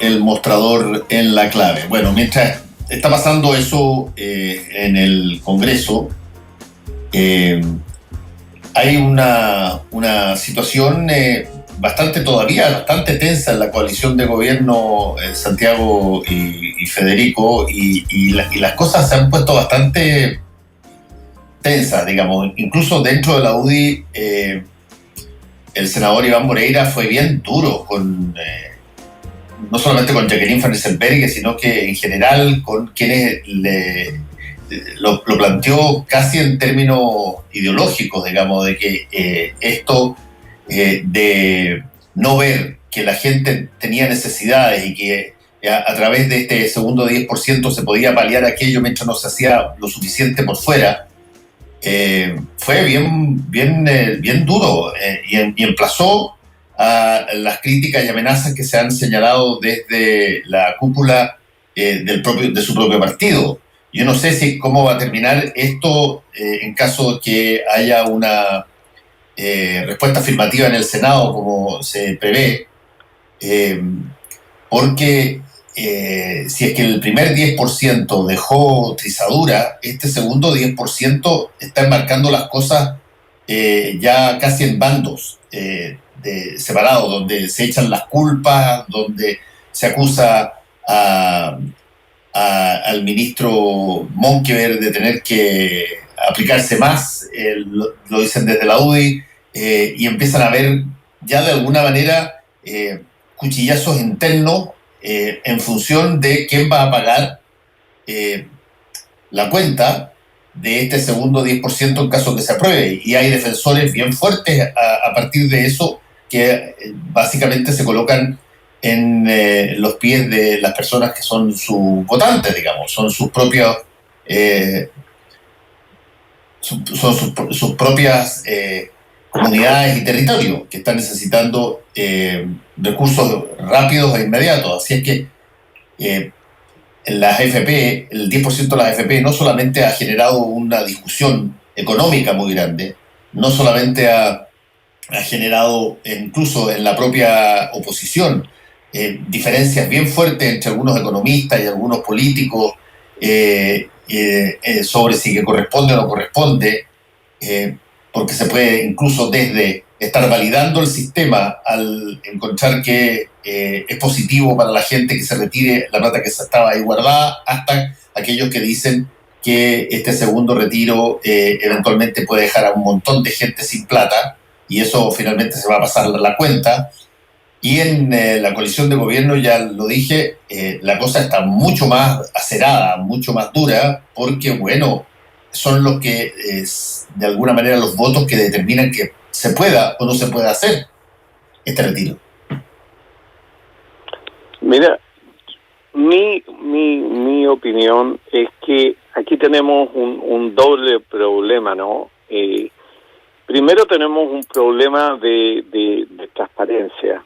el mostrador en la clave. Bueno, mientras está pasando eso en el Congreso, hay una situación todavía bastante tensa en la coalición de gobierno, Santiago y Federico, y las cosas se han puesto bastante tensas, digamos. Incluso dentro de la UDI, el senador Iván Moreira fue bien duro no solamente con Jacqueline Van Rysselberghe, sino que en general con quienes lo planteó casi en términos ideológicos, digamos, de que esto de no ver que la gente tenía necesidades y que a través de este segundo 10% se podía paliar aquello mientras no se hacía lo suficiente por fuera, fue bien duro y emplazó a las críticas y amenazas que se han señalado desde la cúpula de su propio partido. Yo no sé cómo va a terminar esto en caso de que haya una respuesta afirmativa en el Senado, como se prevé, porque si es que el primer 10% dejó trizadura, este segundo 10% está enmarcando las cosas ya casi en bandos separados, donde se echan las culpas, donde se acusa al ministro Monkever de tener que aplicarse más, lo dicen desde la UDI, y empiezan a ver ya de alguna manera cuchillazos internos en función de quién va a pagar la cuenta de este segundo 10% en caso que se apruebe. Y hay defensores bien fuertes a partir de eso que básicamente se colocan en los pies de las personas que son sus votantes, digamos, son sus propios sus propias comunidades y territorios que están necesitando recursos rápidos e inmediatos. Así es que las AFP, el 10% de las AFP no solamente ha generado una discusión económica muy grande, no solamente ha generado incluso en la propia oposición diferencias bien fuertes entre algunos economistas y algunos políticos sobre si que corresponde o no corresponde, porque se puede incluso desde estar validando el sistema al encontrar que es positivo para la gente que se retire la plata que estaba ahí guardada, hasta aquellos que dicen que este segundo retiro eventualmente puede dejar a un montón de gente sin plata y eso finalmente se va a pasar la cuenta. Y en la coalición de gobierno, ya lo dije, la cosa está mucho más acerada, mucho más dura, porque, bueno, son los que, de alguna manera, los votos que determinan que se pueda o no se pueda hacer este retiro. Mira, mi opinión es que aquí tenemos un doble problema, ¿no? Primero tenemos un problema de transparencia.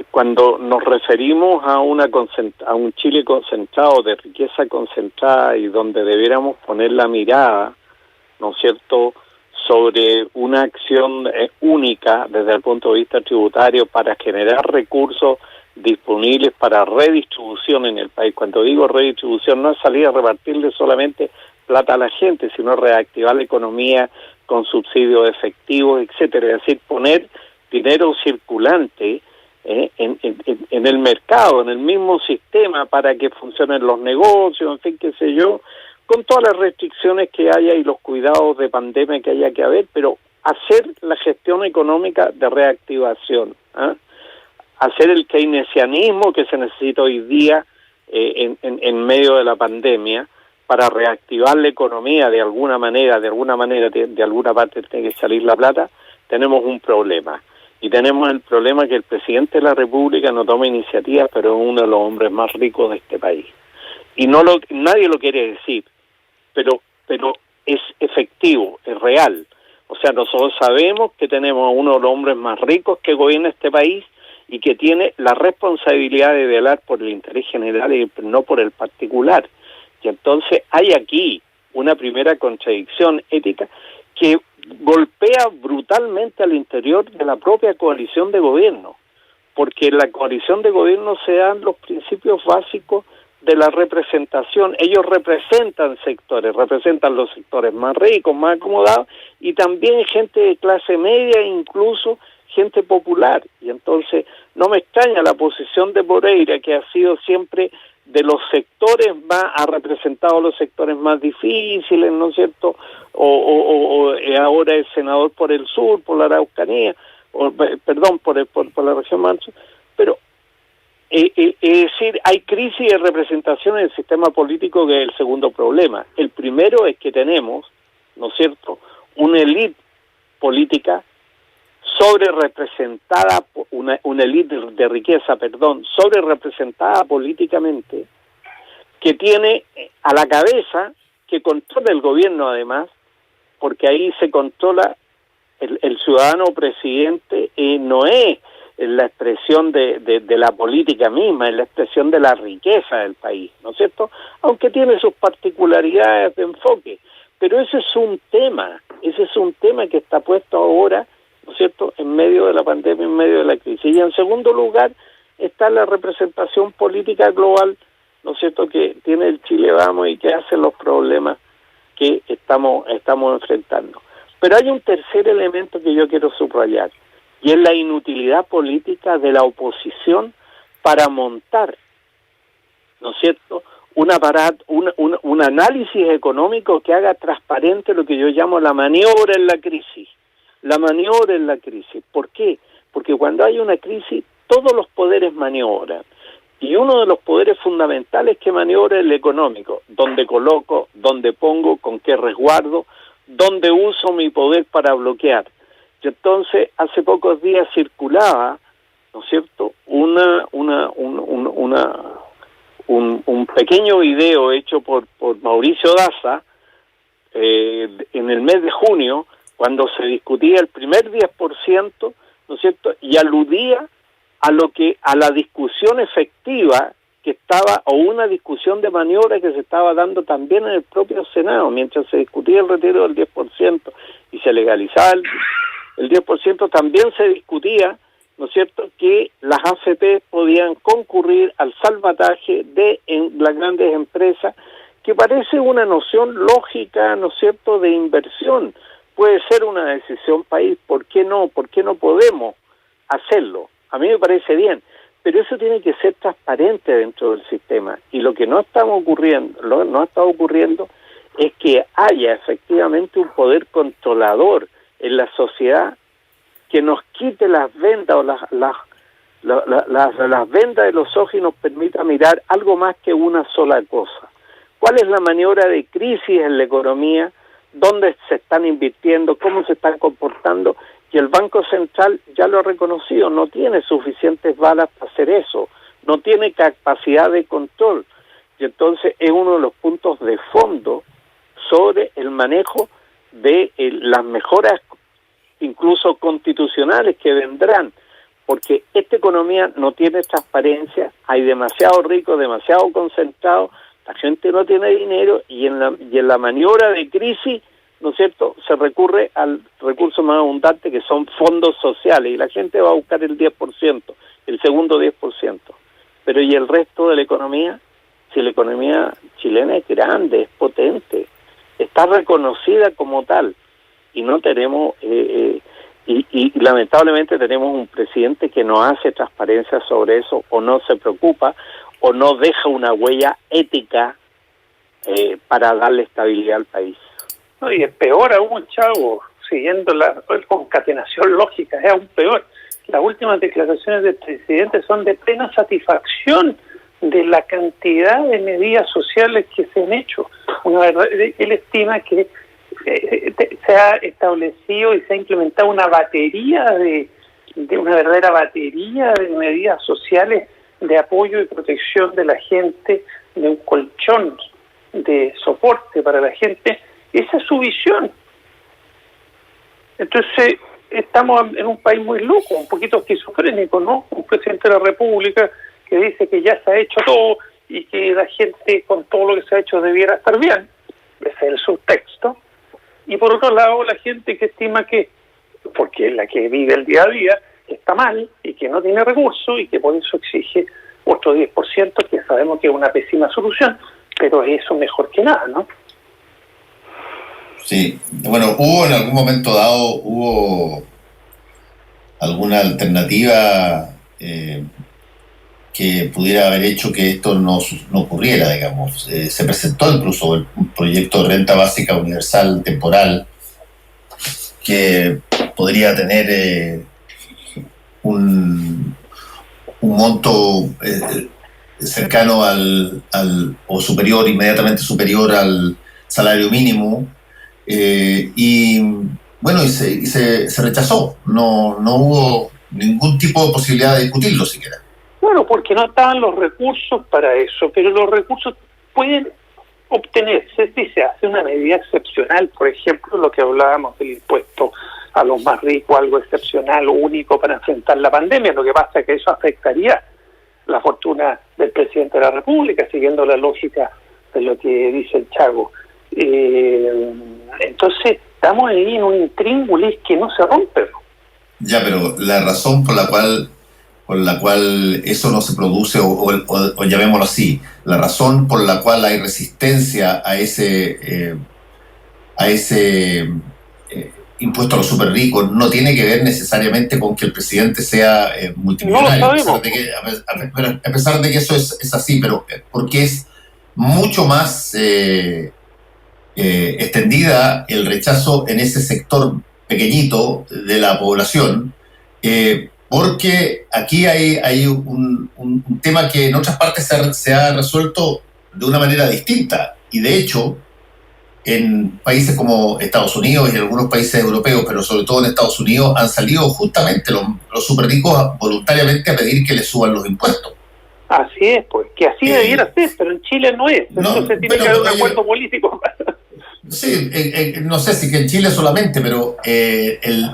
Cuando nos referimos a un Chile concentrado, de riqueza concentrada, y donde debiéramos poner la mirada, ¿no es cierto?, sobre una acción única desde el punto de vista tributario para generar recursos disponibles para redistribución en el país. Cuando digo redistribución, no es salir a repartirle solamente plata a la gente, sino reactivar la economía con subsidios efectivos, etcétera. Es decir, poner dinero circulante en el mercado, en el mismo sistema, para que funcionen los negocios, en fin, qué sé yo, con todas las restricciones que haya y los cuidados de pandemia que haya que haber, pero hacer la gestión económica de reactivación, hacer el keynesianismo que se necesita hoy día en medio de la pandemia para reactivar la economía de alguna manera, de alguna parte tiene que salir la plata. Tenemos un problema. Y tenemos el problema que el presidente de la República no toma iniciativas, pero es uno de los hombres más ricos de este país. Y nadie lo quiere decir, pero es efectivo, es real. O sea, nosotros sabemos que tenemos a uno de los hombres más ricos que gobierna este país y que tiene la responsabilidad de velar por el interés general y no por el particular. Y entonces hay aquí una primera contradicción ética que golpea brutalmente al interior de la propia coalición de gobierno, porque en la coalición de gobierno se dan los principios básicos de la representación. Ellos representan sectores, representan los sectores más ricos, más acomodados, y también gente de clase media e incluso gente popular. Y entonces no me extraña la posición de Moreira, que ha sido siempre de los sectores más, ha representado los sectores más difíciles, ¿no es cierto? O ahora es senador por el sur, por la Araucanía, perdón, por la región Manso, pero es decir, hay crisis de representación en el sistema político, que es el segundo problema. El primero es que tenemos, ¿no es cierto?, una élite política sobre representada, una élite de riqueza, sobre representada políticamente, que tiene a la cabeza, que controla el gobierno además, porque ahí se controla el ciudadano presidente, no es la expresión de la política misma, es la expresión de la riqueza del país, ¿no es cierto? Aunque tiene sus particularidades de enfoque, pero ese es un tema que está puesto ahora, ¿no es cierto?, en medio de la pandemia, en medio de la crisis. Y en segundo lugar está la representación política global, ¿no es cierto?, que tiene el Chile Vamos y que hace los problemas que estamos enfrentando. Pero hay un tercer elemento que yo quiero subrayar, y es la inutilidad política de la oposición para montar, ¿no es cierto?, un análisis económico que haga transparente lo que yo llamo la maniobra en la crisis. La maniobra en la crisis. ¿Por qué? Porque cuando hay una crisis, todos los poderes maniobran. Y uno de los poderes fundamentales que maniobra es el económico. ¿Dónde coloco? ¿Dónde pongo? ¿Con qué resguardo? ¿Dónde uso mi poder para bloquear? Y entonces, hace pocos días circulaba, ¿no es cierto?, un pequeño video hecho por Mauricio Daza en el mes de junio, cuando se discutía el primer 10%, ¿no es cierto?, y aludía a la discusión efectiva que estaba, o una discusión de maniobra que se estaba dando también en el propio Senado, mientras se discutía el retiro del 10% y se legalizaba el 10%, también se discutía, ¿no es cierto?, que las AFP podían concurrir al salvataje de las grandes empresas, que parece una noción lógica, ¿no es cierto?, de inversión. Puede ser una decisión país, ¿por qué no? ¿Por qué no podemos hacerlo? A mí me parece bien, pero eso tiene que ser transparente dentro del sistema. Y lo que no está ocurriendo es que haya efectivamente un poder controlador en la sociedad que nos quite las vendas o las vendas de los ojos y nos permita mirar algo más que una sola cosa. ¿Cuál es la maniobra de crisis en la economía? ¿Dónde se están invirtiendo? ¿Cómo se están comportando? Y el Banco Central ya lo ha reconocido, no tiene suficientes balas para hacer eso, no tiene capacidad de control. Y entonces es uno de los puntos de fondo sobre el manejo de las mejoras incluso constitucionales que vendrán, porque esta economía no tiene transparencia, hay demasiado rico, demasiado concentrado, la gente no tiene dinero y en la maniobra de crisis, ¿no es cierto?, se recurre al recurso más abundante, que son fondos sociales, y la gente va a buscar el 10%, el segundo 10%. Pero ¿y el resto de la economía? Si la economía chilena es grande, es potente, está reconocida como tal, y no tenemos, y lamentablemente tenemos un presidente que no hace transparencia sobre eso, o no se preocupa, o no deja una huella ética para darle estabilidad al país. No, y es peor aún, Chavo, siguiendo la concatenación lógica, es aún peor. Las últimas declaraciones del presidente son de plena satisfacción de la cantidad de medidas sociales que se han hecho. Él estima que se ha establecido y se ha implementado una verdadera batería de medidas sociales de apoyo y protección de la gente, de un colchón de soporte para la gente. Esa es su visión. Entonces, estamos en un país muy loco, un poquito esquizofrénico, ¿no? Un presidente de la República que dice que ya se ha hecho todo y que la gente con todo lo que se ha hecho debiera estar bien. Ese es el subtexto. Y por otro lado, la gente que estima que, porque es la que vive el día a día, que está mal y que no tiene recursos y que por eso exige otro 10%, que sabemos que es una pésima solución, pero eso mejor que nada, ¿no? Sí, bueno, hubo en algún momento dado, hubo alguna alternativa que pudiera haber hecho que esto no ocurriera, digamos. Se presentó incluso un proyecto de renta básica universal temporal que podría tener un monto cercano o superior, inmediatamente superior al salario mínimo, y bueno, se rechazó. No hubo ningún tipo de posibilidad de discutirlo siquiera. Bueno, porque no estaban los recursos para eso, pero los recursos pueden obtenerse si se hace una medida excepcional, por ejemplo, lo que hablábamos del impuesto a los más ricos, algo excepcional, único para enfrentar la pandemia. Lo que pasa es que eso afectaría la fortuna del presidente de la República, siguiendo la lógica de lo que dice el Chago. Entonces, estamos ahí en un intríngulis que no se rompe. Ya, pero la razón por la cual eso no se produce, o llamémoslo así, la razón por la cual hay resistencia a ese impuesto a los super ricos no tiene que ver necesariamente con que el presidente sea multimillonario, No lo sabemos. A pesar de que eso es así, pero porque es mucho más extendida el rechazo en ese sector pequeñito de la población, porque aquí hay un tema que en otras partes se ha resuelto de una manera distinta, y de hecho en países como Estados Unidos y en algunos países europeos, pero sobre todo en Estados Unidos, han salido justamente los super ricos voluntariamente a pedir que les suban los impuestos. Así es, pues, que así debiera ser, pero en Chile no es. Entonces tiene que haber un acuerdo político. Sí, no sé si que en Chile solamente, pero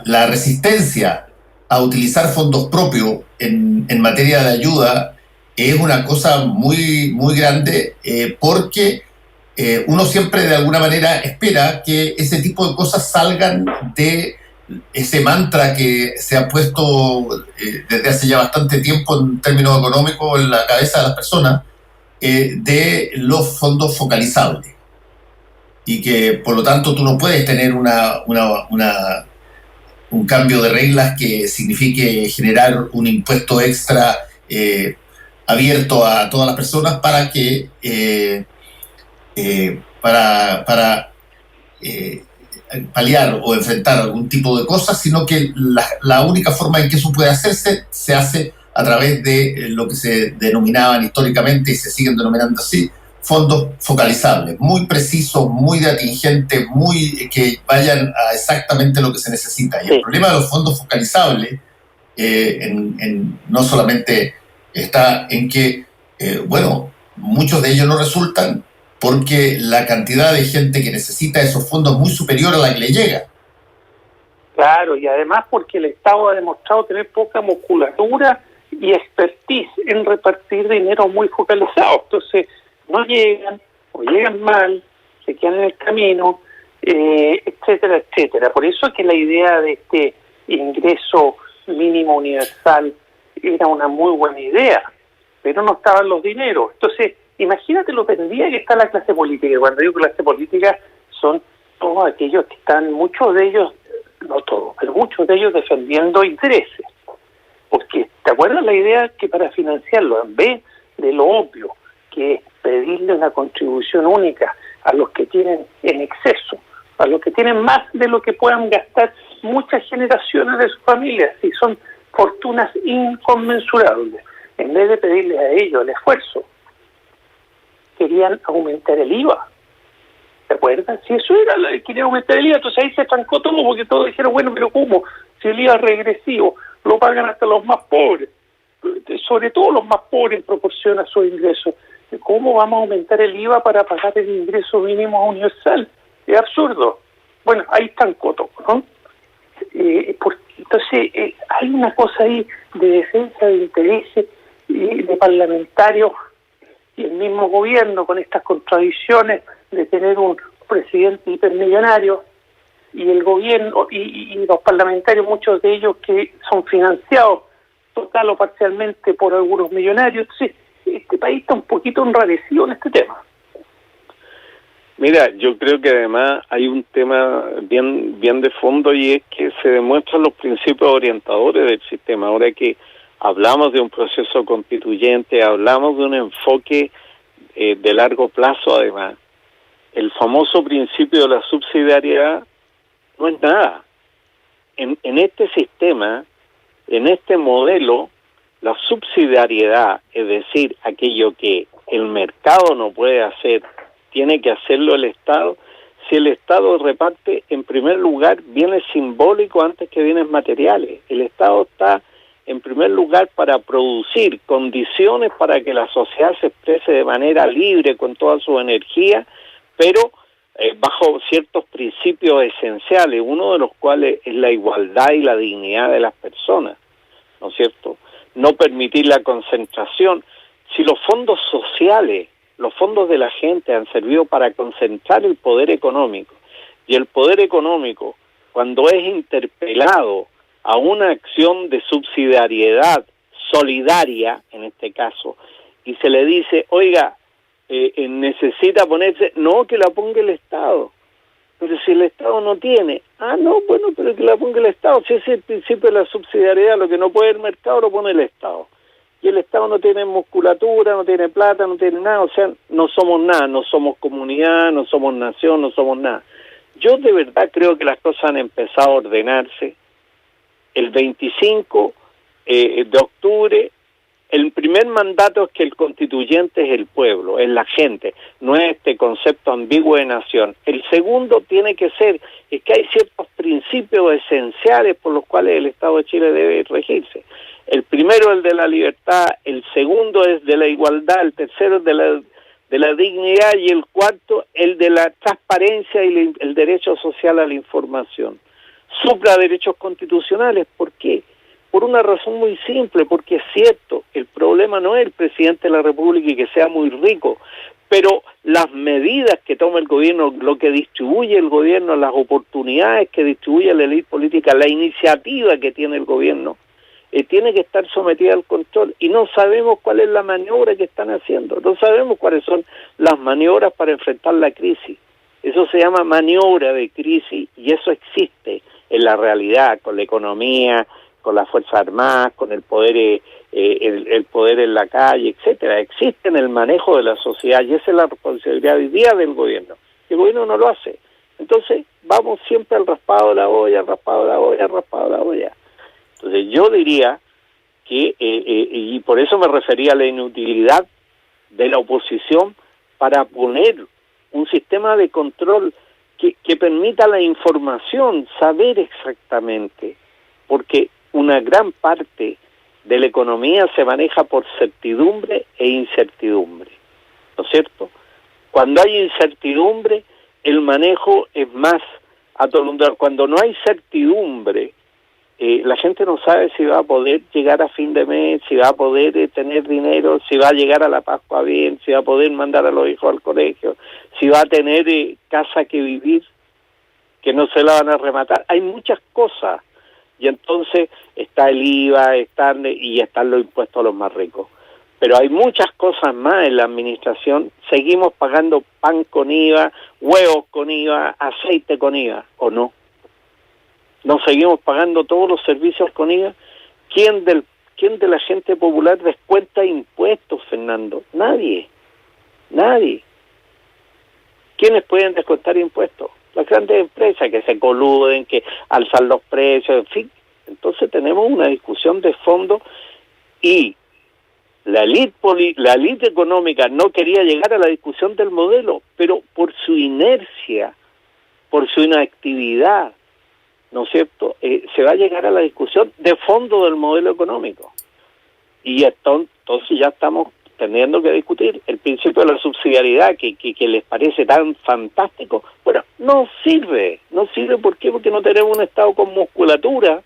la resistencia a utilizar fondos propios en materia de ayuda es una cosa muy, muy grande, porque uno siempre de alguna manera espera que ese tipo de cosas salgan de ese mantra que se ha puesto desde hace ya bastante tiempo en términos económicos en la cabeza de las personas, de los fondos focalizables. Y que por lo tanto tú no puedes tener un cambio de reglas que signifique generar un impuesto extra abierto a todas las personas para que para paliar o enfrentar algún tipo de cosas, sino que la única forma en que eso puede hacerse se hace a través de lo que se denominaban históricamente y se siguen denominando así, fondos focalizables, muy precisos, muy de atingente, muy que vayan a exactamente lo que se necesita. Y el problema de los fondos focalizables no solamente está en que, muchos de ellos no resultan porque la cantidad de gente que necesita esos fondos es muy superior a la que le llega. Claro, y además porque el Estado ha demostrado tener poca musculatura y expertise en repartir dinero muy focalizado. Entonces, no llegan, o llegan mal, se quedan en el camino, etcétera, etcétera. Por eso es que la idea de este ingreso mínimo universal era una muy buena idea, pero no estaban los dineros. Entonces, imagínate lo perdida que está la clase política. Cuando digo clase política, son todos aquellos que están, muchos de ellos, no todos, pero muchos de ellos defendiendo intereses. Porque, ¿te acuerdas la idea que para financiarlo, en vez de lo obvio, que es pedirle una contribución única a los que tienen en exceso, a los que tienen más de lo que puedan gastar muchas generaciones de sus familias, y son fortunas inconmensurables, en vez de pedirles a ellos el esfuerzo, querían aumentar el IVA? ¿Te acuerdas? Si eso era, querían aumentar el IVA, entonces ahí se trancó todo, porque todos dijeron, bueno, pero ¿cómo? Si el IVA es regresivo, lo pagan hasta los más pobres, sobre todo los más pobres en proporción a sus ingresos. ¿Cómo vamos a aumentar el IVA para pagar el ingreso mínimo universal? Es absurdo. Bueno, ahí están cotos, ¿no? Entonces, hay una cosa ahí de defensa de intereses de parlamentarios y el mismo gobierno, con estas contradicciones de tener un presidente hipermillonario y el gobierno y los parlamentarios, muchos de ellos que son financiados total o parcialmente por algunos millonarios. Entonces, este país está un poquito enrarecido en este tema. Mira, yo creo que además hay un tema bien de fondo, y es que se demuestran los principios orientadores del sistema. Ahora que hablamos de un proceso constituyente, hablamos de un enfoque de largo plazo, además, el famoso principio de la subsidiariedad no es nada. En este sistema, en este modelo, la subsidiariedad, es decir, aquello que el mercado no puede hacer, tiene que hacerlo el Estado. Si el Estado reparte, en primer lugar, bienes simbólicos antes que bienes materiales. El Estado está, en primer lugar, para producir condiciones para que la sociedad se exprese de manera libre, con toda su energía, pero bajo ciertos principios esenciales, uno de los cuales es la igualdad y la dignidad de las personas, ¿no es cierto? No permitir la concentración. Si los fondos sociales, los fondos de la gente han servido para concentrar el poder económico, y el poder económico, cuando es interpelado a una acción de subsidiariedad solidaria, en este caso, y se le dice, oiga, necesita ponerse, no, que la ponga el Estado, pero si el Estado no tiene, no, bueno, pero que la ponga el Estado, si ese es el principio de la subsidiariedad, lo que no puede el mercado lo pone el Estado, y el Estado no tiene musculatura, no tiene plata, no tiene nada, o sea, no somos nada, no somos comunidad, no somos nación, no somos nada. Yo de verdad creo que las cosas han empezado a ordenarse. El 25 de octubre, el primer mandato es que el constituyente es el pueblo, es la gente, no es este concepto ambiguo de nación. El segundo tiene que ser, es que hay ciertos principios esenciales por los cuales el Estado de Chile debe regirse. El primero es el de la libertad, el segundo es de la igualdad, el tercero es de la dignidad, y el cuarto el de la transparencia y el derecho social a la información. Supra derechos constitucionales. ¿Por qué? Por una razón muy simple, porque es cierto, el problema no es el presidente de la República y que sea muy rico, pero las medidas que toma el gobierno, lo que distribuye el gobierno, las oportunidades que distribuye la élite política, la iniciativa que tiene el gobierno, tiene que estar sometida al control, y no sabemos cuál es la maniobra que están haciendo, no sabemos cuáles son las maniobras para enfrentar la crisis. Eso se llama maniobra de crisis, y eso existe en la realidad, con la economía, con las Fuerzas Armadas, con el poder el poder en la calle, etcétera. Existe en el manejo de la sociedad, y esa es la responsabilidad hoy día del gobierno. El gobierno no lo hace. Entonces, vamos siempre al raspado de la olla, al raspado de la olla, al raspado de la olla. Entonces, yo diría que, y por eso me refería a la inutilidad de la oposición para poner un sistema de control que permita la información, saber exactamente, porque una gran parte de la economía se maneja por certidumbre e incertidumbre, ¿no es cierto? Cuando hay incertidumbre, el manejo es más atolondrado. Cuando no hay certidumbre, la gente no sabe si va a poder llegar a fin de mes, si va a poder tener dinero, si va a llegar a la Pascua bien, si va a poder mandar a los hijos al colegio, si va a tener casa que vivir, que no se la van a rematar. Hay muchas cosas, y entonces está el IVA, están los impuestos a los más ricos. Pero hay muchas cosas más en la administración. Seguimos pagando pan con IVA, huevos con IVA, aceite con IVA, ¿o no? ¿No seguimos pagando todos los servicios con IVA? ¿Quién de la gente popular descuenta impuestos, Fernando? Nadie. ¿Quiénes pueden descontar impuestos? Las grandes empresas que se coluden, que alzan los precios, en fin. Entonces tenemos una discusión de fondo, y la élite económica no quería llegar a la discusión del modelo, pero por su inercia, por su inactividad, ¿no es cierto?, se va a llegar a la discusión de fondo del modelo económico. Y entonces ya estamos teniendo que discutir el principio de la subsidiariedad, que les parece tan fantástico. Bueno, no sirve. ¿Por qué? Porque no tenemos un Estado con musculatura,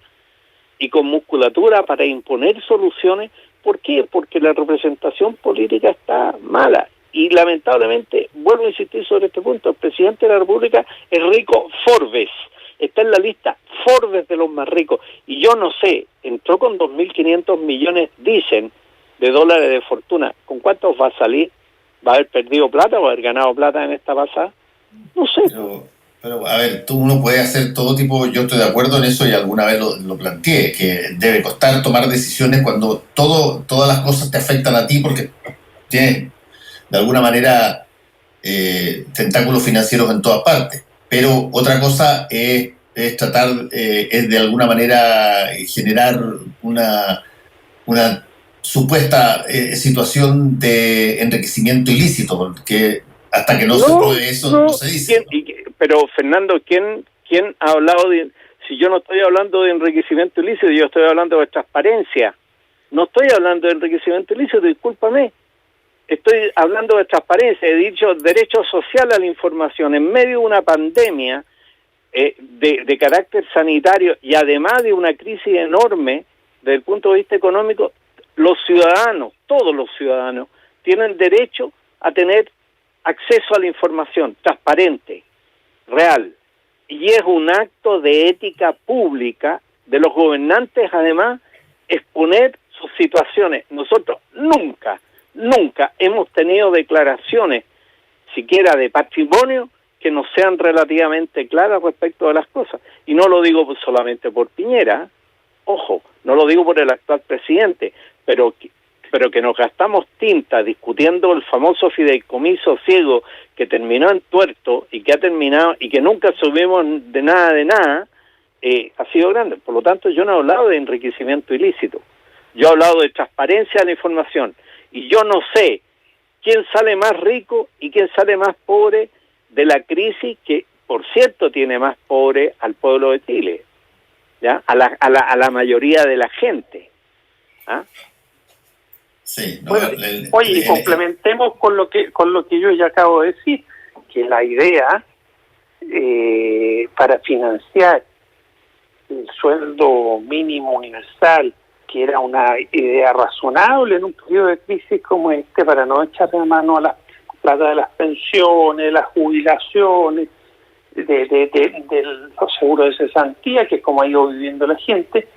y con musculatura para imponer soluciones. ¿Por qué? Porque la representación política está mala. Y lamentablemente, vuelvo a insistir sobre este punto, el presidente de la República es Rico Forbes, está en la lista. Ford es de los más ricos. Y yo no sé, entró con 2.500 millones, dicen, de dólares de fortuna. ¿Con cuántos va a salir? ¿Va a haber perdido plata o va a haber ganado plata en esta pasada? No sé. Pero a ver, uno puede hacer todo tipo, yo estoy de acuerdo en eso y alguna vez lo planteé, que debe costar tomar decisiones cuando todas las cosas te afectan a ti porque tienes de alguna manera tentáculos financieros en todas partes. Pero otra cosa es tratar, es de alguna manera generar una supuesta situación de enriquecimiento ilícito, porque hasta que no se pruebe eso no se dice. Pero Fernando, ¿quién ha hablado de... Si yo no estoy hablando de enriquecimiento ilícito, yo estoy hablando de transparencia. No estoy hablando de enriquecimiento ilícito, discúlpame. Estoy hablando de transparencia. He dicho derecho social a la información en medio de una pandemia de carácter sanitario y además de una crisis enorme desde el punto de vista económico. Los ciudadanos, todos los ciudadanos, tienen derecho a tener acceso a la información transparente, real, y es un acto de ética pública de los gobernantes, además, exponer sus situaciones. Nosotros nunca hemos tenido declaraciones, siquiera de patrimonio, que no sean relativamente claras respecto de las cosas. Y no lo digo solamente por Piñera, ojo, no lo digo por el actual presidente, pero que nos gastamos tinta discutiendo el famoso fideicomiso ciego que terminó en tuerto y que ha terminado y que nunca subimos de nada, ha sido grande. Por lo tanto, yo no he hablado de enriquecimiento ilícito, yo he hablado de transparencia de la información, y yo no sé quién sale más rico y quién sale más pobre de la crisis que, por cierto, tiene más pobre al pueblo de Chile, ¿ya? A la mayoría de la gente, ¿ah? Sí, no, bueno, oye, y complementemos con lo que yo ya acabo de decir, que la idea para financiar el sueldo mínimo universal, que era una idea razonable en un periodo de crisis como este, para no echar de mano a la plata de las pensiones, las jubilaciones, de los seguros de cesantía, que es como ha ido viviendo la gente.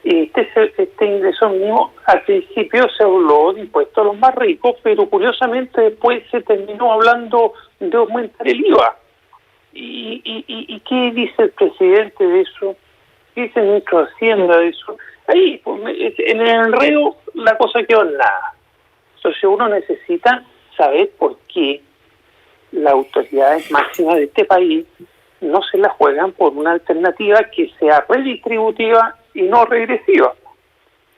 Este ingreso mínimo al principio se habló de impuestos a los más ricos, pero curiosamente después se terminó hablando de aumentar el IVA. ¿Y qué dice el presidente de eso? ¿Qué dice el ministro de Hacienda de eso? Ahí, pues, en el enredo, la cosa quedó en nada. Entonces uno necesita saber por qué las autoridades máximas de este país no se la juegan por una alternativa que sea redistributiva y no regresiva,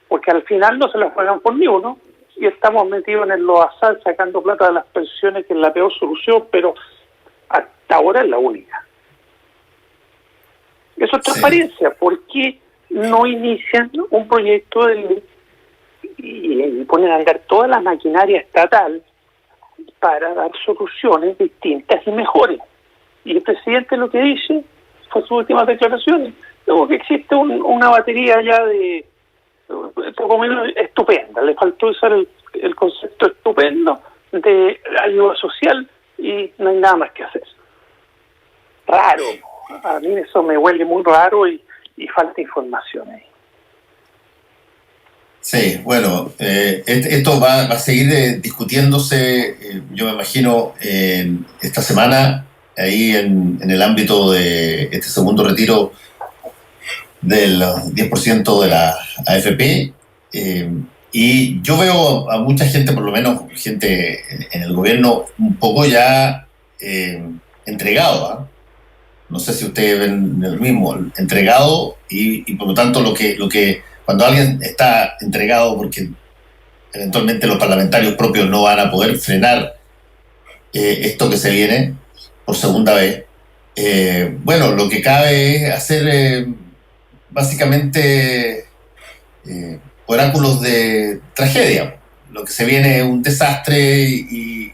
porque al final no se la juegan por ni uno y estamos metidos en el lodazal sacando plata de las pensiones, que es la peor solución, pero hasta ahora es la única. Eso es transparencia. ¿Por qué no inician un proyecto de ley y ponen a andar toda la maquinaria estatal para dar soluciones distintas y mejores? Y el presidente lo que dice fue sus últimas declaraciones. Luego que existe una batería ya de poco menos estupenda. Le faltó usar el concepto estupendo de ayuda social y no hay nada más que hacer. Raro. A mí eso me huele muy raro y falta información ahí. Sí, bueno, esto va a seguir discutiéndose, yo me imagino, esta semana, ahí en el ámbito de este segundo retiro del 10% de la AFP, y yo veo a mucha gente, por lo menos gente en el gobierno, un poco ya entregado, ¿eh? No sé si ustedes ven el mismo, entregado, y por lo tanto lo que cuando alguien está entregado porque eventualmente los parlamentarios propios no van a poder frenar esto que se viene por segunda vez, bueno, lo que cabe es hacer básicamente oráculos de tragedia. Lo que se viene es un desastre y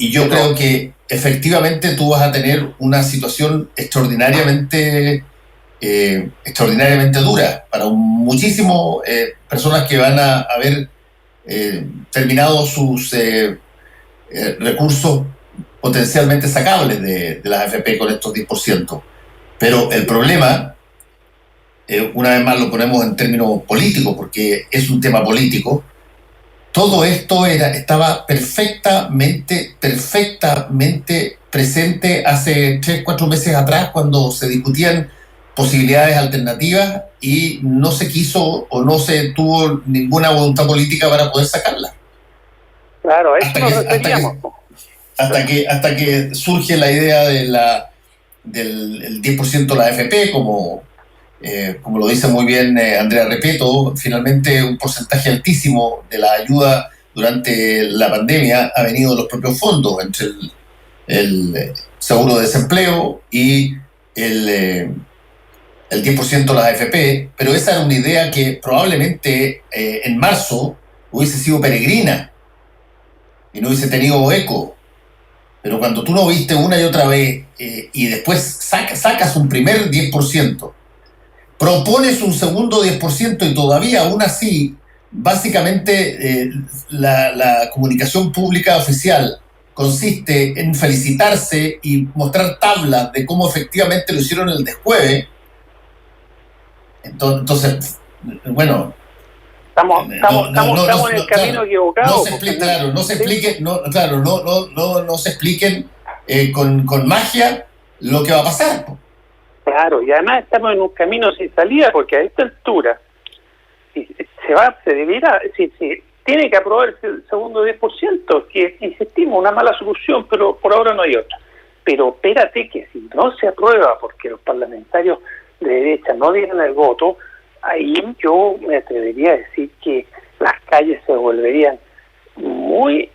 yo creo que efectivamente tú vas a tener una situación extraordinariamente dura para muchísimas personas que van a haber terminado sus recursos potencialmente sacables de las AFP con estos 10%. Pero el problema, una vez más lo ponemos en términos políticos, porque es un tema político, todo esto estaba perfectamente presente hace 3-4 meses atrás, cuando se discutían posibilidades alternativas y no se quiso o no se tuvo ninguna voluntad política para poder sacarla. Claro, a eso nos referíamos. Hasta que surge la idea del 10% de la AFP, como lo dice muy bien Andrea Repeto. Finalmente un porcentaje altísimo de la ayuda durante la pandemia ha venido de los propios fondos, entre el seguro de desempleo y el 10% de las AFP, pero esa era una idea que probablemente en marzo hubiese sido peregrina y no hubiese tenido eco. Pero cuando tú lo viste una y otra vez y después sacas un primer 10%, propones un segundo 10% y todavía aún así, básicamente la comunicación pública oficial consiste en felicitarse y mostrar tablas de cómo efectivamente lo hicieron el desjueve. Entonces, bueno, estamos en el camino equivocado. No se expliquen con magia lo que va a pasar. Claro, y además estamos en un camino sin salida, porque a esta altura si tiene que aprobarse el segundo 10%, que insistimos, una mala solución, pero por ahora no hay otra. Pero espérate que si no se aprueba porque los parlamentarios de derecha no dieran el voto, ahí yo me atrevería a decir que las calles se volverían muy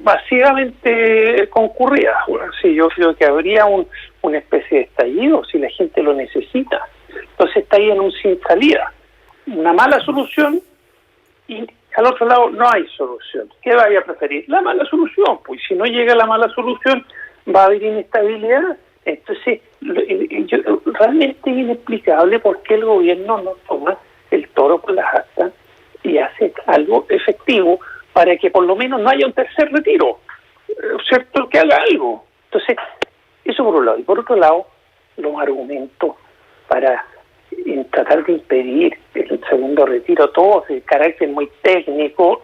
masivamente concurridas. Sí, yo creo que habría una especie de estallido si la gente lo necesita. Entonces está ahí en un sin salida, una mala solución, y al otro lado no hay solución. ¿Qué vaya a preferir? La mala solución. Pues si no llega la mala solución, va a haber inestabilidad. Entonces, realmente es inexplicable por qué el gobierno no toma el toro por las astas y hace algo efectivo para que por lo menos no haya un tercer retiro, ¿cierto? Que haga algo. Entonces, eso por un lado. Y por otro lado, los argumentos para tratar de impedir el segundo retiro, todos de carácter muy técnico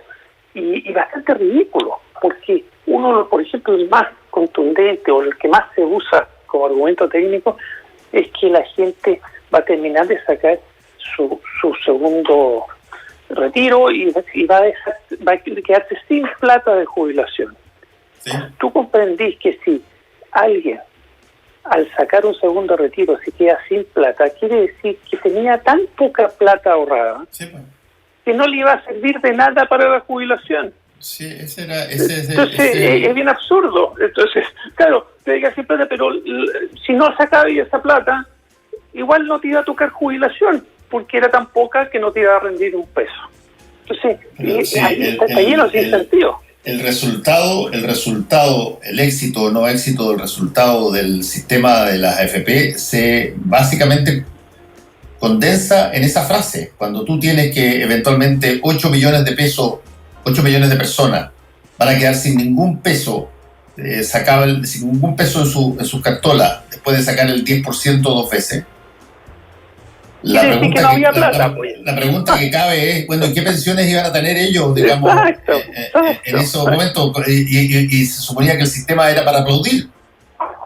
y bastante ridículo, porque uno, por ejemplo, el más contundente o el que más se usa como argumento técnico es que la gente va a terminar de sacar su segundo retiro y va a quedarse sin plata de jubilación. ¿Sí? Tú comprendís que si alguien al sacar un segundo retiro se queda sin plata, quiere decir que tenía tan poca plata ahorrada, sí, que no le iba a servir de nada para la jubilación. Sí, es bien absurdo. Entonces, claro, te digas sin plata, pero si no sacaba esa plata, igual no te iba a tocar jubilación, porque era tan poca que no te iba a rendir un peso. Entonces, está lleno sin sentido. El éxito o no éxito del resultado del sistema de las AFP se básicamente condensa en esa frase. Cuando tú tienes que eventualmente 8 millones de personas van a quedar sin ningún peso, sin ningún peso en sus cartolas, después de sacar el 10% 2 veces. La pregunta que cabe es, bueno, ¿qué pensiones iban a tener ellos, digamos, en esos momentos? Y se suponía que el sistema era para aplaudir.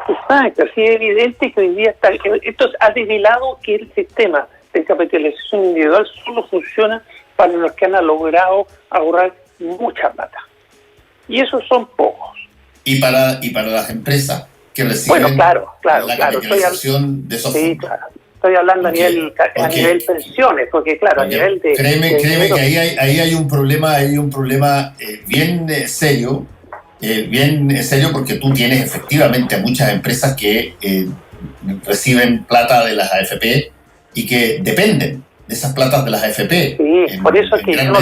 Exacto, así es evidente que hoy día esto ha revelado que el sistema de capitalización individual solo funciona para los que han logrado ahorrar mucha plata. Y esos son pocos. Y para las empresas que reciben claro, la capitalización de esos fondos. Claro. Estoy hablando a nivel pensiones, porque claro, a nivel de... Créeme que ahí hay un problema, bien serio, porque tú tienes efectivamente a muchas empresas que reciben plata de las AFP y que dependen de esas platas de las AFP. Sí, por eso es que yo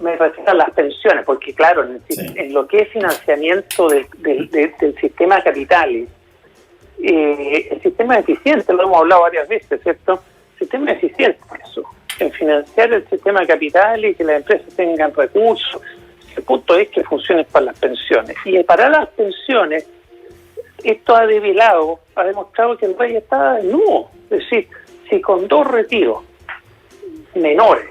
me refiero a las pensiones, porque claro, en lo que es financiamiento del sistema de capitales, el sistema es eficiente, lo hemos hablado varias veces, ¿cierto? El sistema es eficiente eso, en financiar el sistema de capital y que las empresas tengan recursos. El punto es que funcionen para las pensiones. Y para las pensiones, esto ha demostrado que el país está desnudo. Es decir, si con 2 retiros menores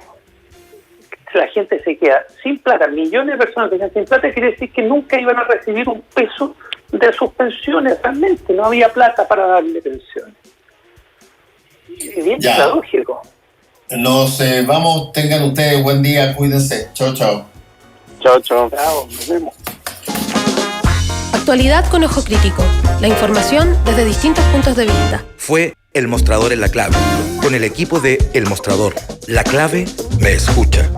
la gente se queda sin plata, millones de personas que quedan sin plata, quiere decir que nunca iban a recibir un peso de sus pensiones. Realmente no había plata para darle pensiones. Es bien paradójico. Nos vamos, tengan ustedes buen día, cuídense. Chao, chao. Chao, chao. Chao, nos vemos. Actualidad con ojo crítico. La información desde distintos puntos de vista. Fue El Mostrador en La Clave, con el equipo de El Mostrador. La Clave me escucha.